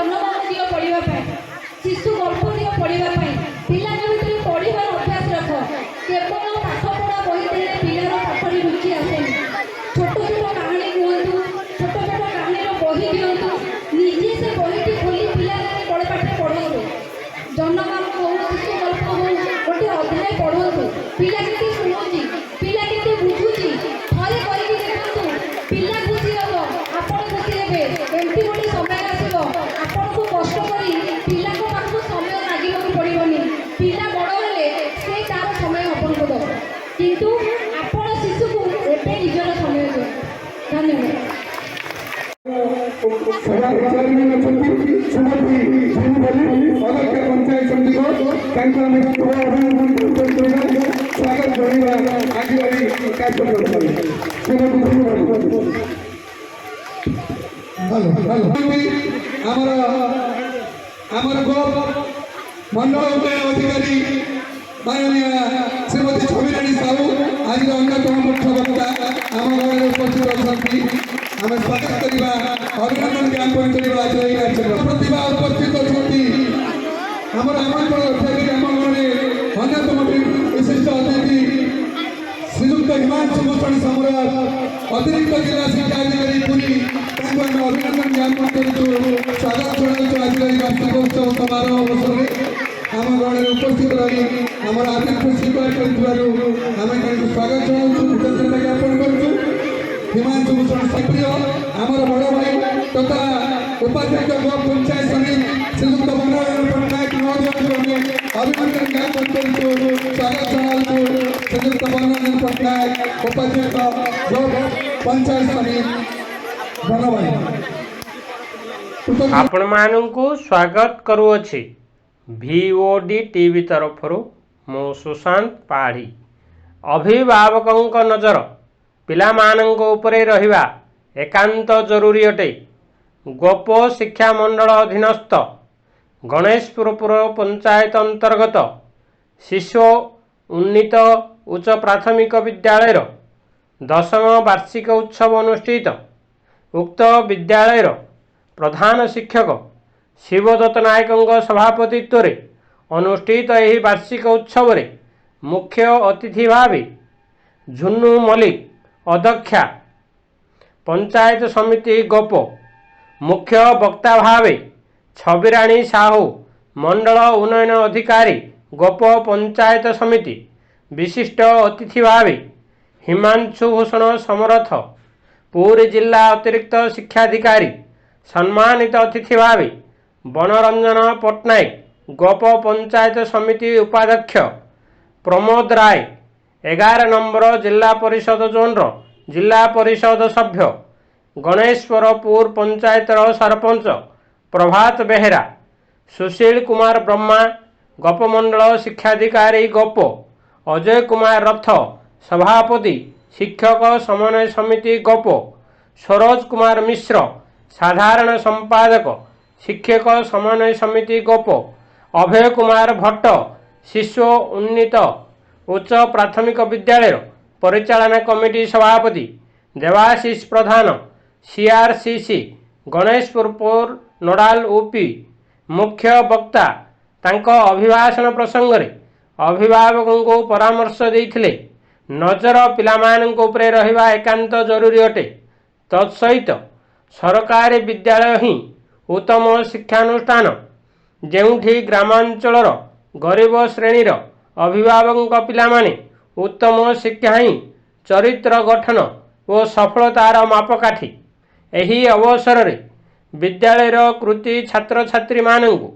जन्मदान दियो पढ़िबा पाई शिशु गल्प दियो पढ़िबा पाई पिला भितर पढ़िबार अभ्यास रख केवल पाठ पढ़ा बही देले पिलार पाठरी रुचि आसेनी छोट छोट कहानी कहतु छोट छोट कहानी बही दिंतु निजे से बहीटी खोली पिला बड़े पाठ पढ़तु जन्मदान हो शिशु गल्प हो गोटे अध्याय पढ़तु पिला के शुणुची पिला के बुझुची थरे करके देखतु पिला खुशी हम आपण खुशी हेबे एमती गोटे समय आसब आपण को कष्ट करी पिला को पाखु समय लागू पड़ोनी पिला बड़ हेले से तार समय अपन को दब किंतु आपण शिशु को एबे निजर समय दो। धन्यवाद। पंचायत समिति को स्वागत करवा आगे मंडल उन्नयन अधिकारी माननीय श्रीमती छविराणी साहू आज अन्यतम मुख्य वक्ता आम गाँव उपस्थित अच्छा आम स्वागत करवा अभिनंदन ज्ञापन करवा प्रतिभा उपस्थित अच्छा आमर आमंत्रण रक्षा आम गाँव अन्यतम विशिष्ट अतिथि श्रीजुक्त हिमांशु भूषण सम्राट अतिरिक्त जिला शिक्षा अधिकारी पुरी अभिनंदन ज्ञापन कर स्वागत जनाऊँ आज वार्षिक उत्सव समारोह अवसर में आम गाँव उपस्थित रही आम आतिथ्य स्वीकार कर स्वागत जनाऊँ कृतज्ञता ज्ञापन करूँ हिमांशु भूषण सक्रिय आमर बड़ भाई तथा उपाध्यक्ष पंचायत समिति श्रीजुक्त मनोरंजन पट्टनायक महोदय अभिनंदन ज्ञापन कर स्वागत जनाऊँ श्रीजुक्त मनोरंजन पट्टनायक उपाध्यक्ष पंचायत समिति आपण मानू स्वागत करुअछि VOD टीवी तरफ मो सुशांत पाढ़ी। अभिभावक नजर पिला उपरे रहिबा एकांत जरूरी अटे। गोपो शिक्षा मंडल अधीनस्थ गणेशपुर पंचायत अंतर्गत शिशु उन्नीत उच्च प्राथमिक विद्यालय 10म वार्षिक उत्सव अनुष्ठित। उक्त विद्यालय प्रधान शिक्षक शिवदत्त नायक सभापतित्व अनुष्ठित यह वार्षिक उत्सव मुख्य अतिथि भाव झुन्नू मल्लिक अध्यक्षा पंचायत समिति गोप मुख्य वक्ता भाव छविराणी साहू मंडल उन्नयन अधिकारी गोप पंचायत समिति विशिष्ट अतिथि भाव हिमांशु भूषण समरथ पूरी जिला अतिरिक्त शिक्षाधिकारी सम्मानित अतिथि भाव बनरंजन पट्टनायक गोप पंचायत समिति उपाध्यक्ष प्रमोद राय 11 नंबर जिला परिषद जोन जिला परिषद सभ्य गणेशपुर पंचायतर सरपंच प्रभात बेहेरा सुशील कुमार ब्रह्मा गोप मंडल शिक्षाधिकारी गोप अजय कुमार रथ सभापति शिक्षक समन्वय समिति गोप सरोज कुमार मिश्र साधारण संपादक शिक्षक समन्वय समिति गोप अभय कुमार भट्ट शिशु उन्नीत उच्च प्राथमिक विद्यालय परिचालना कमिटी सभापति देवाशीष प्रधान CRCC गणेशपुर नोडाल UP मुख्य वक्ता तांको अभिभाषण प्रसंग रे अभिभावकों को परामर्श देथिले। नजर पिलामानंको उपरे रहिबा एकांत जरूरी अटे। तत्सहित सरकारी विद्यालय ही उत्तम शिक्षानुष्ठान जेउठी ग्रामांचलर गरीब श्रेणीर अभिभावकों पिलामाने उत्तम शिक्षा ही चरित्र गठन और सफलतार मापकाठी। एही अवसर रे विद्यालयर कृति छात्र छात्री मानंकु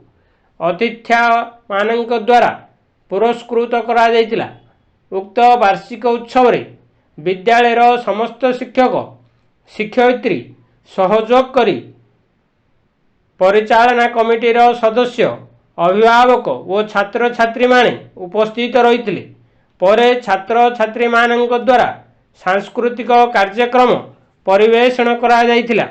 अतिथ्या मानंक द्वारा पुरस्कृत करा जायतिला। उक्त वार्षिक उत्सव रे विद्यालयर समस्त शिक्षक शिक्षयित्री सहयोग करी परिचालना कमिटीर सदस्य अभिभावक और छात्र छात्री माने उपस्थित रहिथिले। परे छात्र छात्री मानंक द्वारा सांस्कृतिक कार्यक्रम परिवेषण करा जायतिला।